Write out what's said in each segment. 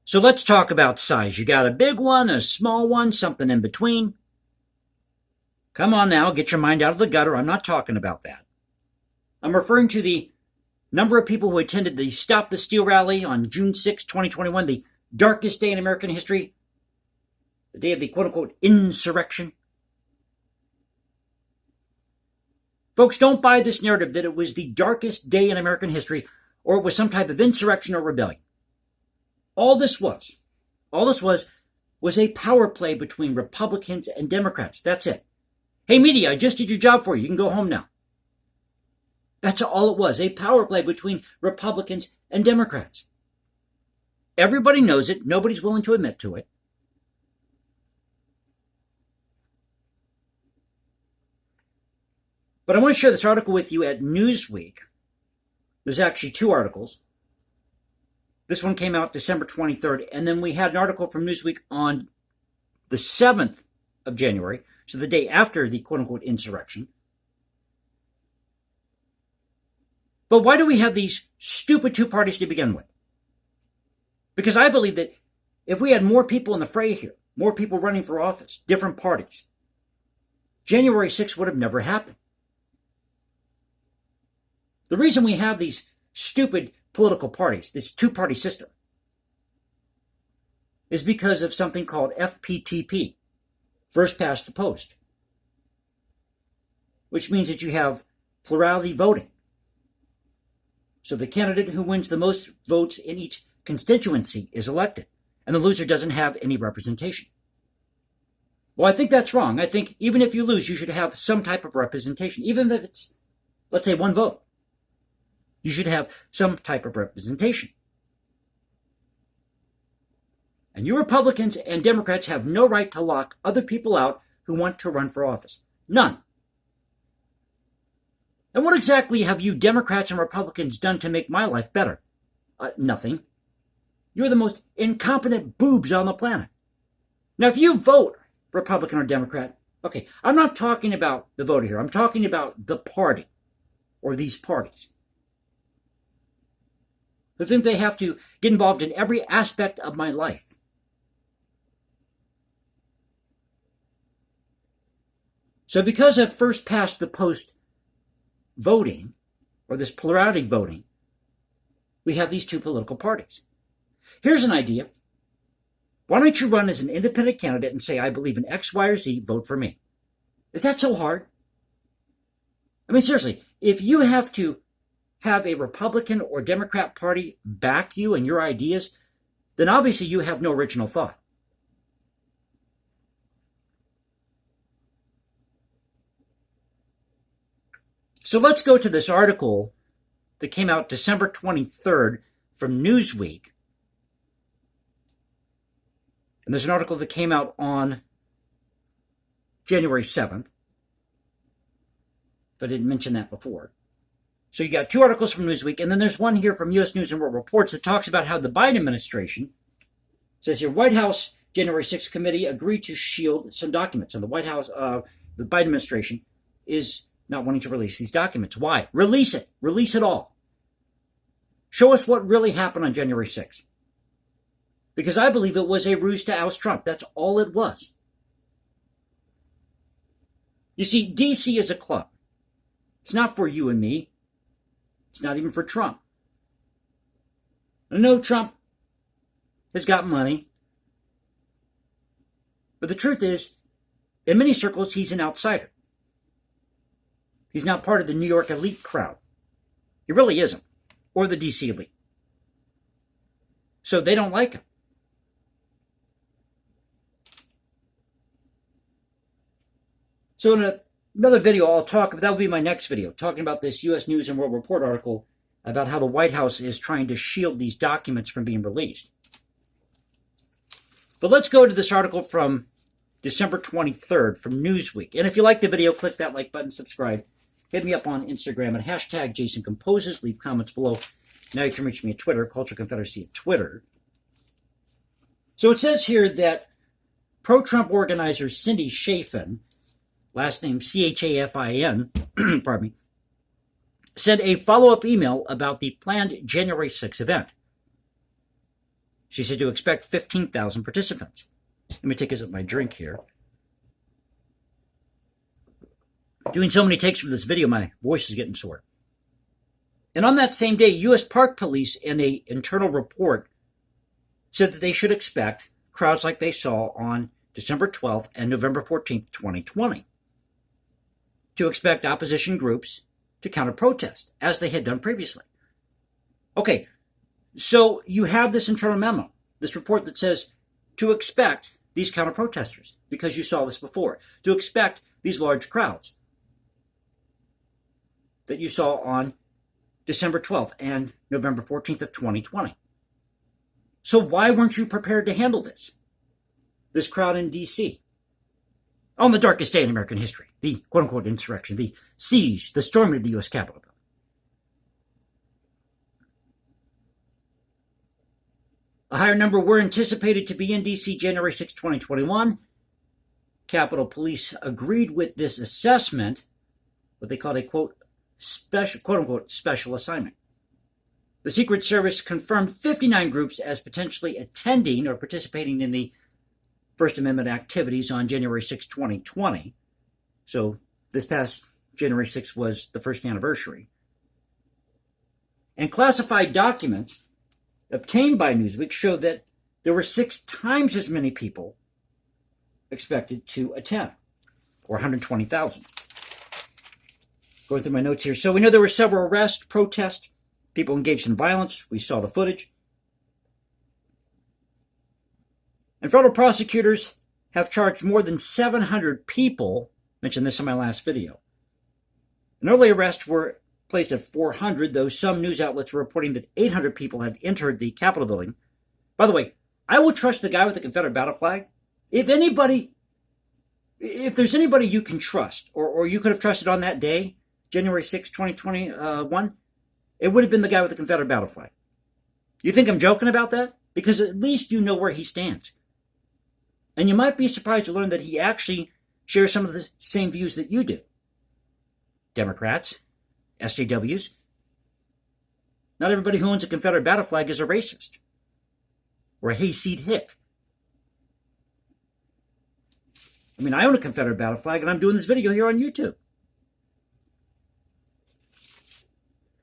So let's talk about size. You got a big one, a small one, something in between. Come on now, get your mind out of the gutter. I'm not talking about that. I'm referring to the number of people who attended the Stop the Steal rally on June 6, 2021, the darkest day in American history, the day of the quote-unquote insurrection. Folks, don't buy this narrative that it was the darkest day in American history or it was some type of insurrection or rebellion. All this was a power play between Republicans and Democrats. That's it. Hey, media, I just did your job for you. You can go home now. That's all it was, a power play between Republicans and Democrats. Everybody knows it. Nobody's willing to admit to it. But I want to share this article with you at Newsweek. There's actually two articles. This one came out December 23rd, and then we had an article from Newsweek on the 7th of January, so the day after the quote-unquote insurrection. But why do we have these stupid two parties to begin with? Because I believe that if we had more people in the fray here, more people running for office, different parties, January 6th would have never happened. The reason we have these stupid political parties, this two-party system, is because of something called FPTP, first past the post, which means that you have plurality voting. So the candidate who wins the most votes in each constituency is elected, and the loser doesn't have any representation. Well, I think that's wrong. I think even if you lose, you should have some type of representation, even if it's, let's say, one vote. You should have some type of representation. And you Republicans and Democrats have no right to lock other people out who want to run for office. None. And what exactly have you Democrats and Republicans done to make my life better? Nothing. You're the most incompetent boobs on the planet. Now, if you vote Republican or Democrat, okay, I'm not talking about the voter here. I'm talking about the party or these parties who think they have to get involved in every aspect of my life. So because of first past the post voting, or this plurality voting, we have these two political parties. Here's an idea. Why don't you run as an independent candidate and say, I believe in X, Y, or Z, vote for me? Is that so hard? I mean, seriously, if you have to have a Republican or Democrat party back you and your ideas, then obviously you have no original thought. So let's go to this article that came out December 23rd from Newsweek. And there's an article that came out on January 7th. But I didn't mention that before. So you got two articles from Newsweek, and then there's one here from U.S. News and World Reports that talks about how the Biden administration, says here, White House January 6th committee agreed to shield some documents. And the White House, the Biden administration is not wanting to release these documents. Why? Release it. Release it all. Show us what really happened on January 6th. Because I believe it was a ruse to oust Trump. That's all it was. You see, D.C. is a club. It's not for you and me. It's not even for Trump. I know Trump has got money. But the truth is, in many circles, he's an outsider. He's not part of the New York elite crowd. He really isn't. Or the D.C. elite. So they don't like him. So in another video, I'll talk, that will be my next video, talking about this U.S. News and World Report article about how the White House is trying to shield these documents from being released. But let's go to this article from December 23rd from Newsweek. And if you like the video, click that like button, subscribe. Hit me up on Instagram at hashtag Jason Composes. Leave comments below. Now you can reach me at Twitter, Culture Confederacy at Twitter. So it says here that pro-Trump organizer Cindy Chafin, last name Chafin, pardon me, sent a follow-up email about the planned January 6th event. She said to expect 15,000 participants. Let me take a sip of my drink here. Doing so many takes for this video, my voice is getting sore. And on that same day, U.S. Park Police, in an internal report, said that they should expect crowds like they saw on December 12th and November 14th, 2020, to expect opposition groups to counter-protest, as they had done previously. Okay, so you have this internal memo, this report that says to expect these counter-protesters, because you saw this before, to expect these large crowds that you saw on December 12th and November 14th of 2020. So why weren't you prepared to handle this crowd in D.C.? On the darkest day in American history, the quote-unquote insurrection, the siege, the storming of the U.S. Capitol. A higher number were anticipated to be in D.C. January 6, 2021. Capitol Police agreed with this assessment, what they called a quote-unquote special assignment. The Secret Service confirmed 59 groups as potentially attending or participating in the First Amendment activities on January 6, 2020. So this past January 6 was the first anniversary. And classified documents obtained by Newsweek showed that there were 6 times as many people expected to attend, or 120,000. Going through my notes here. So we know there were several arrests, protests, people engaged in violence. We saw the footage. And federal prosecutors have charged more than 700 people. I mentioned this in my last video. And early arrests were placed at 400, though some news outlets were reporting that 800 people had entered the Capitol building. By the way, I will trust the guy with the Confederate battle flag. If there's anybody you can trust, or you could have trusted on that day, January 6, 2021, it would have been the guy with the Confederate battle flag. You think I'm joking about that? Because at least you know where he stands. And you might be surprised to learn that he actually shares some of the same views that you do. Democrats, SJWs. Not everybody who owns a Confederate battle flag is a racist or a hayseed hick. I mean, I own a Confederate battle flag, and I'm doing this video here on YouTube.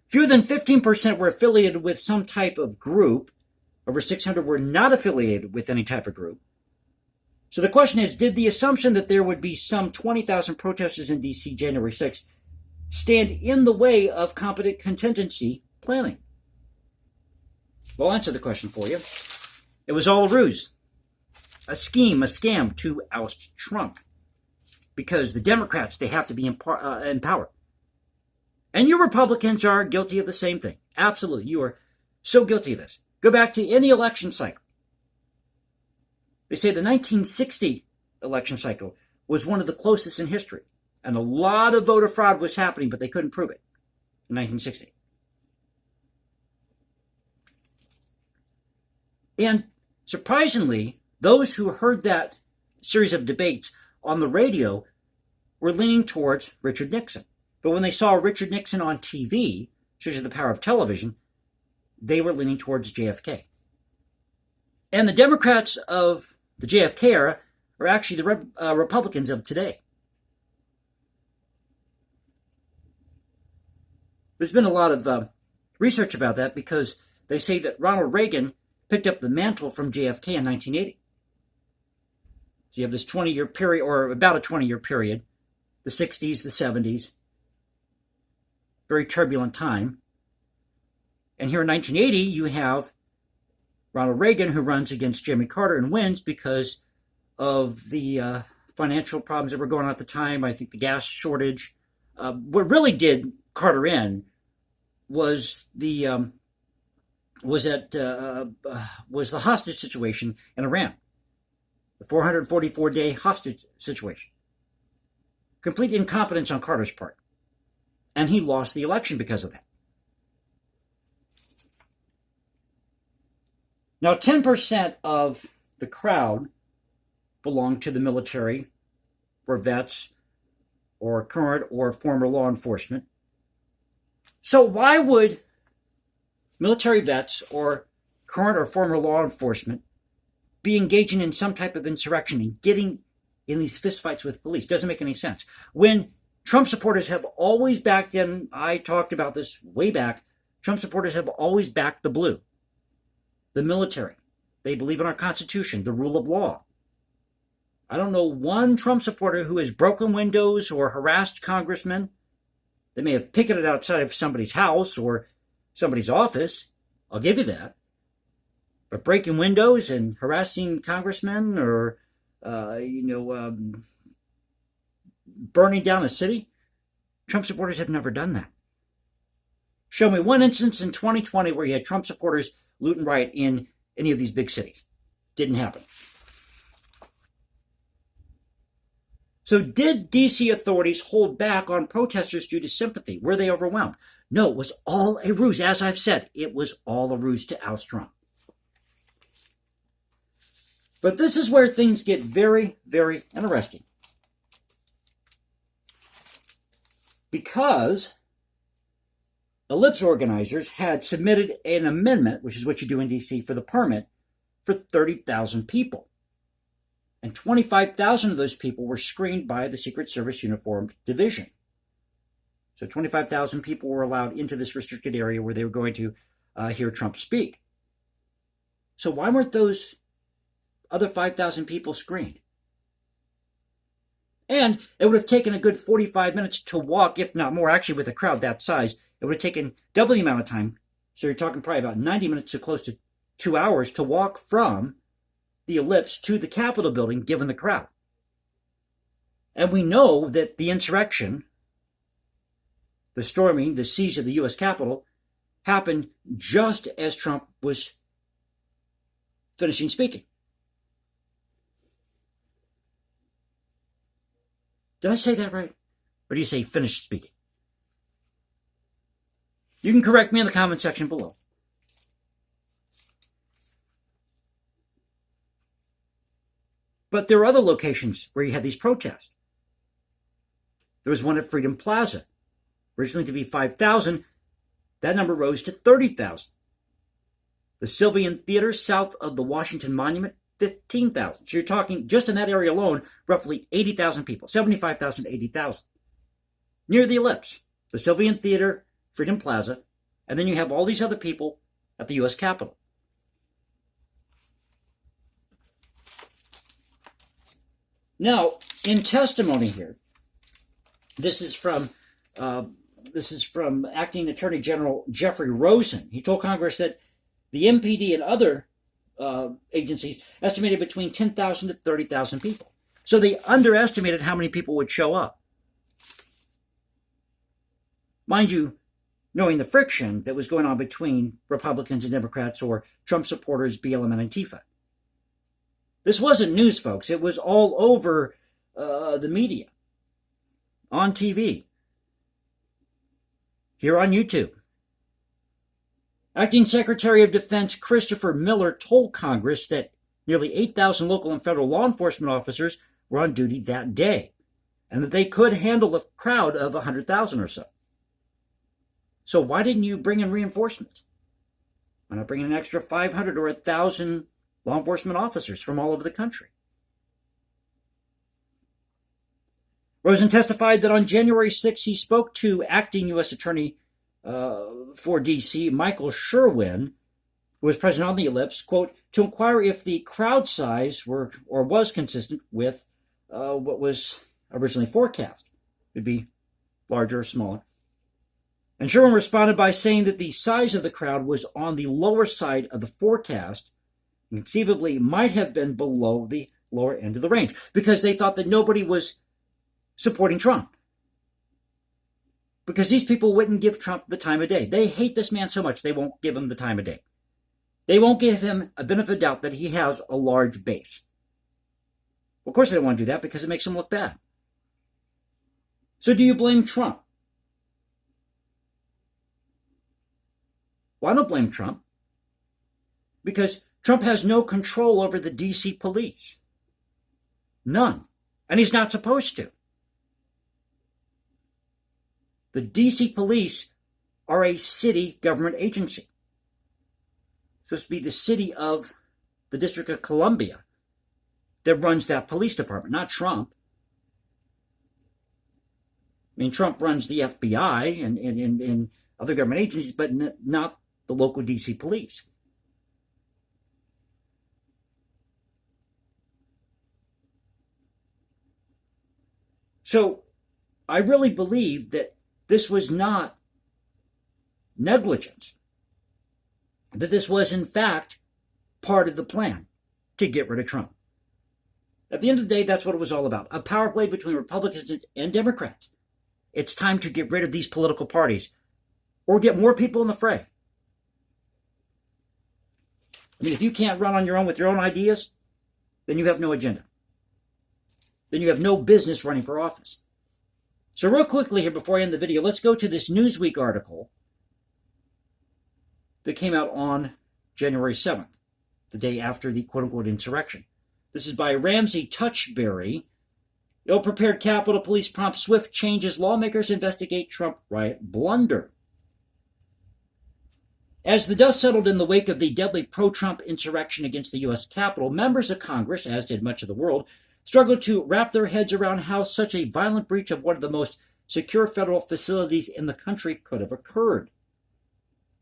Fewer than 15% were affiliated with some type of group. Over 600 were not affiliated with any type of group. So the question is, did the assumption that there would be some 20,000 protesters in D.C. January 6th stand in the way of competent contingency planning? Well, I'll answer the question for you. It was all a ruse, a scheme, a scam to oust Trump. Because the Democrats, they have to be in power. And you Republicans are guilty of the same thing. Absolutely. You are so guilty of this. Go back to any election cycle. They say the 1960 election cycle was one of the closest in history. And a lot of voter fraud was happening, but they couldn't prove it in 1960. And surprisingly, those who heard that series of debates on the radio were leaning towards Richard Nixon. But when they saw Richard Nixon on TV, shows you the power of television, they were leaning towards JFK. And the Democrats of the JFK era are actually the Republicans of today. There's been a lot of research about that because they say that Ronald Reagan picked up the mantle from JFK in 1980. So you have this 20-year period, or about a 20-year period, the 60s, the 70s, very turbulent time. And here in 1980, you have Ronald Reagan, who runs against Jimmy Carter and wins because of the financial problems that were going on at the time. I think the gas shortage. What really did Carter in was the hostage situation in Iran, the 444-day hostage situation. Complete incompetence on Carter's part, and he lost the election because of that. Now, 10% of the crowd belonged to the military, or vets, or current or former law enforcement. So why would military vets or current or former law enforcement be engaging in some type of insurrection and getting in these fistfights with police? Doesn't make any sense. When Trump supporters have always backed in, I talked about this way back, Trump supporters have always backed the blue, the military. They believe in our Constitution, the rule of law. I don't know one Trump supporter who has broken windows or harassed congressmen. They may have picketed outside of somebody's house or somebody's office. I'll give you that. But breaking windows and harassing congressmen or, burning down a city, Trump supporters have never done that. Show me one instance in 2020 where you had Trump supporters loot and riot in any of these big cities. Didn't happen. So did D.C. authorities hold back on protesters due to sympathy? Were they overwhelmed? No, it was all a ruse. As I've said, it was all a ruse to oust Trump. But this is where things get very, very interesting. Because Ellipse organizers had submitted an amendment, which is what you do in D.C. for the permit, for 30,000 people. And 25,000 of those people were screened by the Secret Service Uniformed Division. So 25,000 people were allowed into this restricted area where they were going to hear Trump speak. So why weren't those other 5,000 people screened? And it would have taken a good 45 minutes to walk, if not more, actually with a crowd that size. It would have taken double the amount of time. So you're talking probably about 90 minutes to close to 2 hours to walk from the Ellipse to the Capitol building, given the crowd. And we know that the insurrection, the storming, the siege of the U.S. Capitol, happened just as Trump was finishing speaking. Did I say that right? Or do you say finished speaking? You can correct me in the comment section below. But there are other locations where you had these protests. There was one at Freedom Plaza, originally to be 5,000. That number rose to 30,000. The Sylvian Theater south of the Washington Monument, 15,000. So you're talking, just in that area alone, roughly 80,000 people, 75,000 to 80,000. Near the Ellipse, the Sylvian Theater, Freedom Plaza, and then you have all these other people at the U.S. Capitol. Now, in testimony here, this is from Acting Attorney General Jeffrey Rosen. He told Congress that the MPD and other agencies estimated between 10,000 to 30,000 people. So they underestimated how many people would show up. Mind you, knowing the friction that was going on between Republicans and Democrats or Trump supporters, BLM, and Antifa. This wasn't news, folks. It was all over the media, on TV, here on YouTube. Acting Secretary of Defense Christopher Miller told Congress that nearly 8,000 local and federal law enforcement officers were on duty that day, and that they could handle a crowd of 100,000 or so. So why didn't you bring in reinforcements? Why not bring in an extra 500 or 1,000 law enforcement officers from all over the country? Rosen testified that on January 6th, he spoke to acting U.S. Attorney for D.C., Michael Sherwin, who was present on the Ellipse, quote, to inquire if the crowd size was consistent with what was originally forecast. It would be larger or smaller. And Sherwin responded by saying that the size of the crowd was on the lower side of the forecast, and conceivably might have been below the lower end of the range, because they thought that nobody was supporting Trump. Because these people wouldn't give Trump the time of day. They hate this man so much they won't give him the time of day. They won't give him a benefit of doubt that he has a large base. Well, of course they don't want to do that because it makes him look bad. So do you blame Trump? Well, I don't blame Trump. Because Trump has no control over the D.C. police. None. And he's not supposed to. The D.C. police are a city government agency. supposed to be the city of the District of Columbia that runs that police department, not Trump. I mean, Trump runs the FBI and other government agencies, but not the local DC police. So I really believe that this was not negligence, that this was, in fact, part of the plan to get rid of Trump. At the end of the day, that's what it was all about. A power play between Republicans and Democrats. It's time to get rid of these political parties or get more people in the fray. I mean, if you can't run on your own with your own ideas, then you have no agenda. Then you have no business running for office. So real quickly here before I end the video, let's go to this Newsweek article that came out on January 7th, the day after the quote-unquote insurrection. This is by Ramsey Touchberry. Ill-prepared Capitol Police prompt swift changes lawmakers investigate Trump riot blunder. As the dust settled in the wake of the deadly pro-Trump insurrection against the U.S. Capitol, members of Congress, as did much of the world, struggled to wrap their heads around how such a violent breach of one of the most secure federal facilities in the country could have occurred.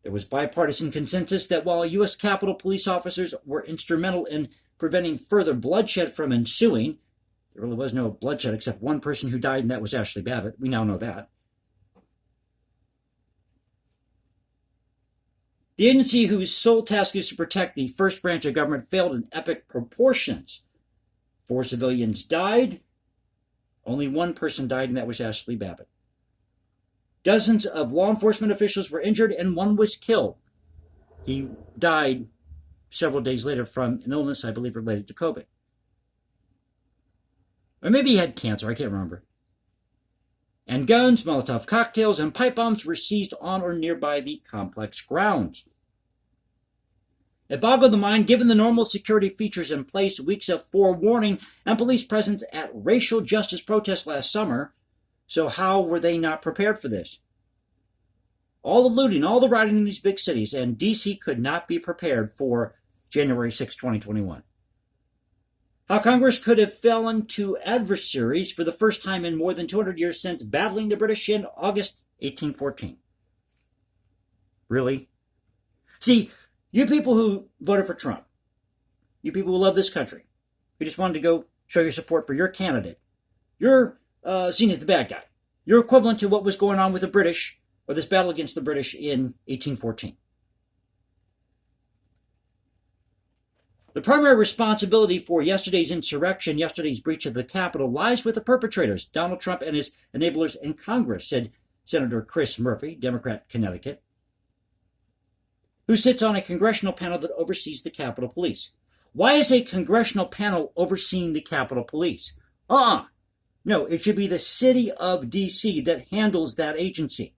There was bipartisan consensus that while U.S. Capitol police officers were instrumental in preventing further bloodshed from ensuing, there really was no bloodshed except one person who died, and that was Ashley Babbitt. We now know that. The agency whose sole task is to protect the first branch of government failed in epic proportions. 4 civilians died. Only one person died, and that was Ashley Babbitt. Dozens of law enforcement officials were injured, and one was killed. He died several days later from an illness, I believe, related to COVID. Or maybe he had cancer, I can't remember. And guns, Molotov cocktails, and pipe bombs were seized on or nearby the complex grounds. It boggled the mind given the normal security features in place, weeks of forewarning, and police presence at racial justice protests last summer. So how were they not prepared for this? All the looting, all the rioting in these big cities, and D.C. could not be prepared for January 6, 2021. How Congress could have fallen to adversaries for the first time in more than 200 years since battling the British in August 1814. Really? See, you people who voted for Trump, you people who love this country, who just wanted to go show your support for your candidate, you're seen as the bad guy. You're equivalent to what was going on with the British, or this battle against the British in 1814. The primary responsibility for yesterday's insurrection, yesterday's breach of the Capitol, lies with the perpetrators, Donald Trump and his enablers in Congress, said Senator Chris Murphy, Democrat, Connecticut, who sits on a congressional panel that oversees the Capitol Police. Why is a congressional panel overseeing the Capitol Police? No, it should be the city of D.C. that handles that agency.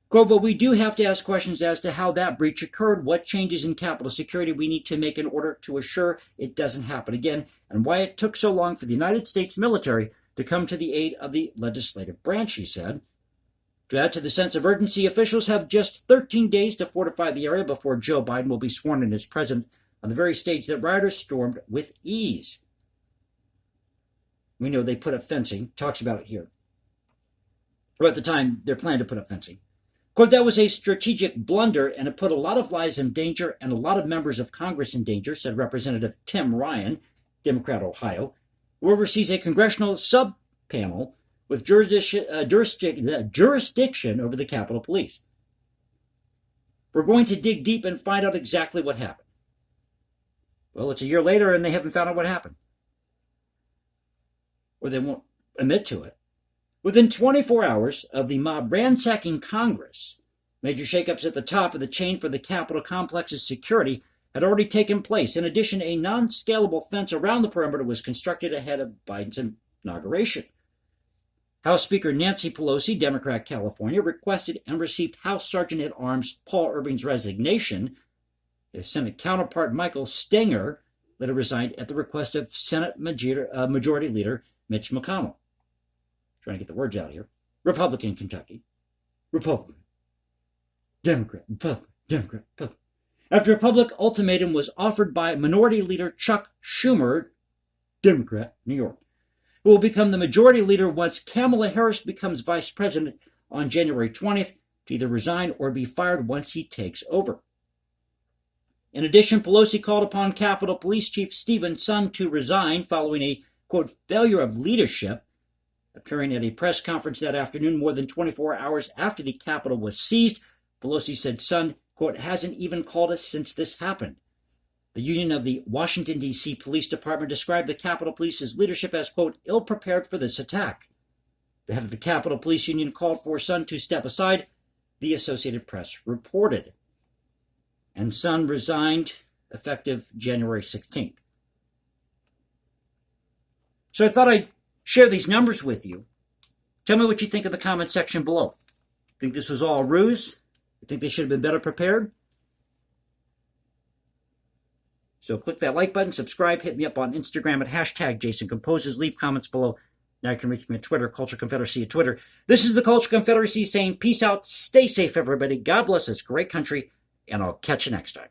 Quote, but we do have to ask questions as to how that breach occurred, what changes in Capitol security we need to make in order to assure it doesn't happen again, and why it took so long for the United States military to come to the aid of the legislative branch, he said. To add to the sense of urgency, officials have just 13 days to fortify the area before Joe Biden will be sworn in as president on the very stage that rioters stormed with ease. We know they put up fencing, talks about it here. Or at the time, their plan to put up fencing. Quote, that was a strategic blunder, and it put a lot of lives in danger and a lot of members of Congress in danger, said Representative Tim Ryan, Democrat, Ohio, who oversees a congressional sub-panel with jurisdiction over the Capitol Police. We're going to dig deep and find out exactly what happened. Well, it's a year later, and they haven't found out what happened. Or they won't admit to it. Within 24 hours of the mob ransacking Congress, major shakeups at the top of the chain for the Capitol complex's security had already taken place. In addition, a non-scalable fence around the perimeter was constructed ahead of Biden's inauguration. House Speaker Nancy Pelosi, Democrat, California, requested and received House Sergeant-at-Arms Paul Irving's resignation. His Senate counterpart Michael Stenger later resigned at the request of Senate Majority Leader Mitch McConnell. Trying to get the words out here. Republican, Kentucky. Republican. Democrat. Republican. Democrat. After a public ultimatum was offered by Minority Leader Chuck Schumer, Democrat, New York, who will become the majority leader once Kamala Harris becomes vice president on January 20th, to either resign or be fired once he takes over. In addition, Pelosi called upon Capitol Police Chief Stephen Sund to resign following a, quote, failure of leadership. Appearing at a press conference that afternoon, more than 24 hours after the Capitol was seized, Pelosi said Sund, quote, hasn't even called us since this happened. The union of the Washington, D.C. Police Department described the Capitol Police's leadership as, quote, ill-prepared for this attack. The head of the Capitol Police Union called for Sund to step aside, the Associated Press reported. And Sund resigned effective January 16th. So I thought I'd share these numbers with you. Tell me what you think in the comment section below. Think this was all a ruse? You think they should have been better prepared? So click that like button, subscribe, hit me up on Instagram at hashtag Jason Composes, leave comments below. Now you can reach me at Twitter, Culture Confederacy at Twitter. This is the Culture Confederacy saying peace out, stay safe everybody, God bless this great country, and I'll catch you next time.